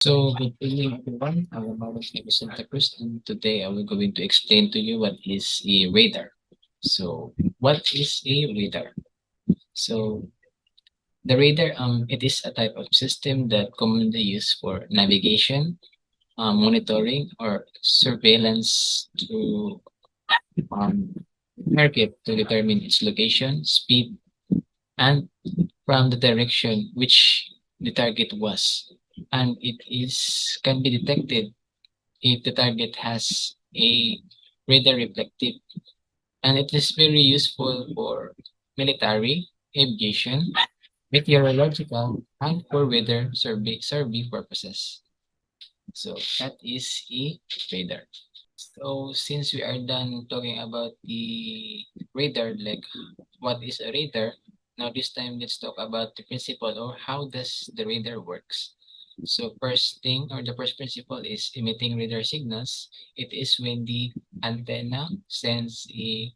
So, good evening, everyone. I'm Marlon from Cruz, and today I will going to explain to you what is a radar. So, what is a radar? So, the radar, it is a type of system that commonly used for navigation, monitoring, or surveillance to um, target to determine its location, speed, and from the direction which the target was, and it is can be detected if the target has a radar reflective, and it is very useful for military, aviation, meteorological, and for weather survey purposes. So that is a radar. So since we are done talking about the radar, like what is a radar, now this time let's talk about the principle or how does the radar works. So first thing or the first principle is emitting radar signals. It is when the antenna sends a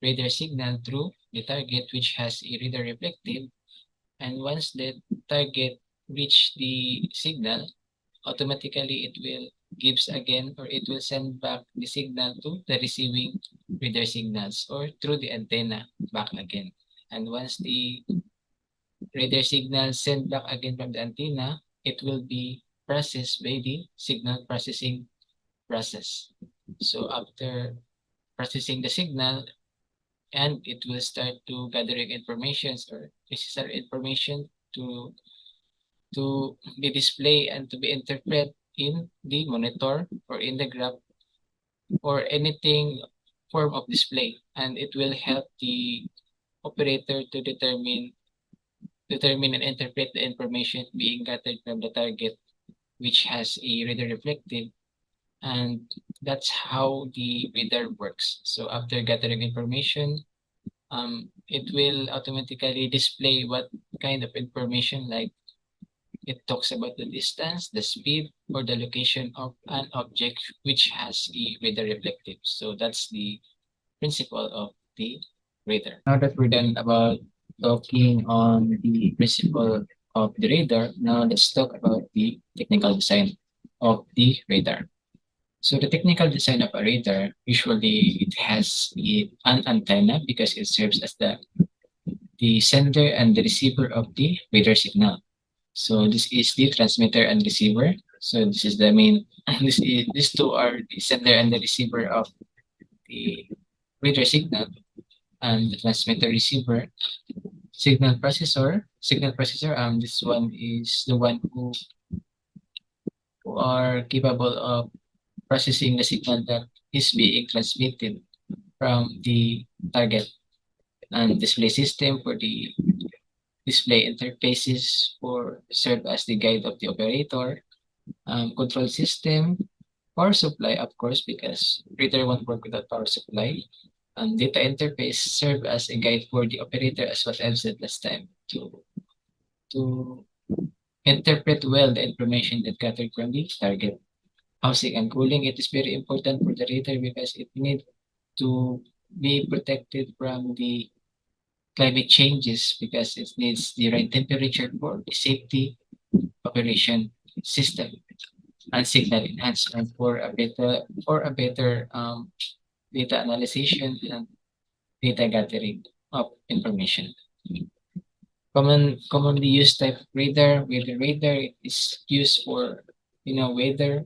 radar signal through the target which has a radar reflective, and once the target reach the signal, automatically it will gives again or it will send back the signal to the receiving radar signals or through the antenna back again. And once the radar signal sent back again from the antenna, it will be processed by the signal processing process. So after processing the signal, and it will start to gathering informations or necessary information to be displayed and to be interpreted in the monitor or in the graph or anything form of display, and it will help the operator to determine and interpret the information being gathered from the target which has a radar reflective, and that's how the radar works. So after gathering information, it will automatically display what kind of information, like it talks about the distance, the speed, or the location of an object which has a radar reflective. So that's the principle of the radar. Now that we're done about talking on the principle of the radar, now let's talk about the technical design of the radar. So the technical design of a radar, usually it has an antenna because it serves as the sender and the receiver of the radar signal. So this is the transmitter and receiver. So this is the main. These two are the sender and the receiver of the radar signal, and the transmitter receiver signal processor. This one is the one who are capable of processing the signal that is being transmitted from the target, and display system for the display interfaces for serve as the guide of the operator, control system, power supply, of course, because reader won't work without power supply, and data interface serve as a guide for the operator, as what I've said last time, to interpret well the information that gathered from the target. Housing and cooling, it is very important for the reader because it needs to be protected from the climate changes because it needs the right temperature for the safety operation system and signal enhancement for a better data analysis and data gathering of information. Commonly used type of radar, weather radar is used for weather,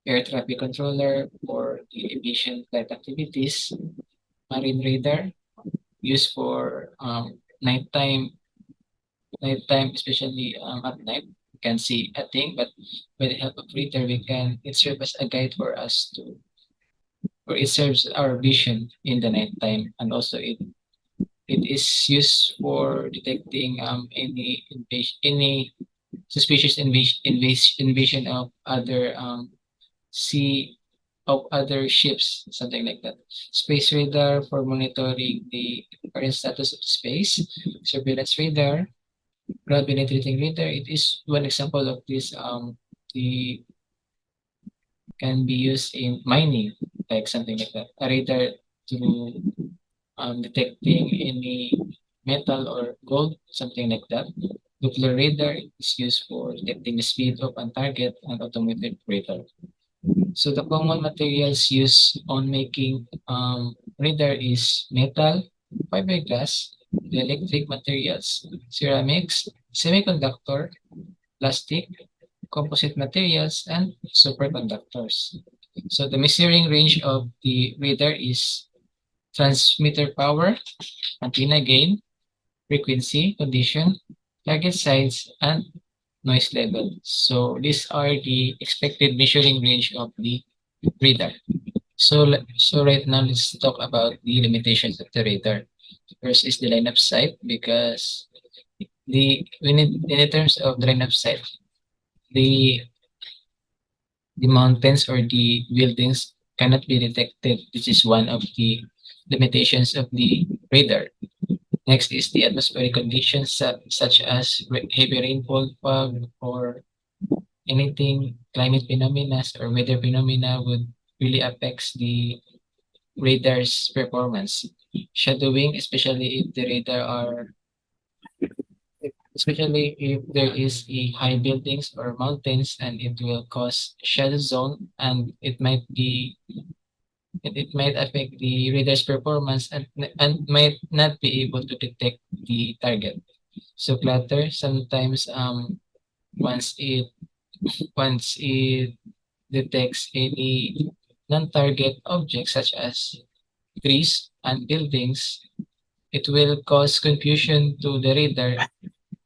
air traffic controller, or the aviation flight activities. Marine radar used for nighttime, especially at night. We can see a thing, but with the help of radar, it serves as a guide for us to, or it serves our vision in the nighttime, and also it is used for detecting any suspicious invasion of other sea of other ships, something like that. Space radar for monitoring the current status of space. Surveillance radar, ground penetrating radar. It is one example of this. The can be used in mining, like something like that. A radar to detecting any metal or gold, something like that. Nuclear radar is used for detecting the speed of a target and automated radar. So the common materials used on making radar is metal, fiberglass, the electric materials, ceramics, semiconductor, plastic, composite materials, and superconductors. So the measuring range of the radar is transmitter power, antenna gain, frequency, condition, target size, and noise level. So these are the expected measuring range of the radar. So right now let's talk about the limitations of the radar. First is the line of sight because in terms of the line of sight, the the mountains or the buildings cannot be detected. This is one of the limitations of the radar. Next is the atmospheric conditions such as heavy rainfall, fog, or anything climate phenomena or weather phenomena would really affects the radar's performance. Shadowing, especially if there is a high buildings or mountains, and it will cause shadow zone, and it might affect the radar's performance and might not be able to detect the target. So clutter sometimes once it once it detects any non-target objects such as trees and buildings, it will cause confusion to the radar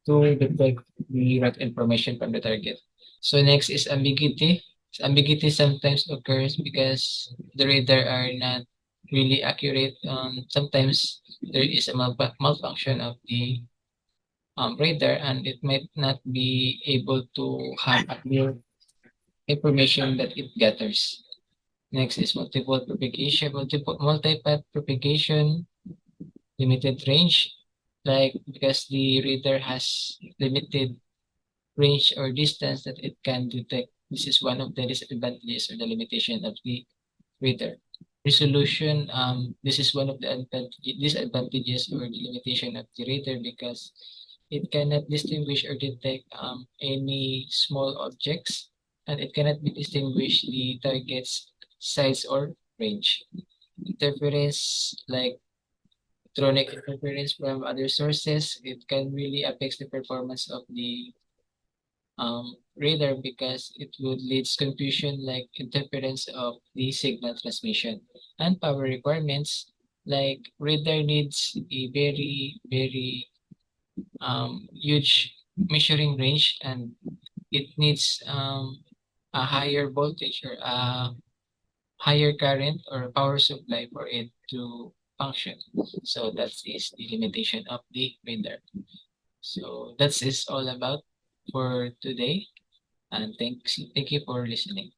to detect the right information from the target. So next is ambiguity. Ambiguity sometimes occurs because the radar are not really accurate. Sometimes there is a malfunction of the radar, and it might not be able to have a clear information that it gathers. Next is multiple propagation, multi-path propagation, limited range, like because the radar has limited range or distance that it can detect. This is one of the disadvantages or the limitation of the radar. Resolution, this is one of the disadvantages or the limitation of the radar because it cannot distinguish or detect any small objects, and it cannot be distinguish the target's size or range. Interference, like electronic interference from other sources, it can really affect the performance of the radar because it would lead to confusion like interference of the signal transmission and power requirements, like radar needs a very huge measuring range, and it needs a higher voltage or a higher current or power supply for it to function. So that is the limitation of the radar. So that's is all about for today. And thank you for listening.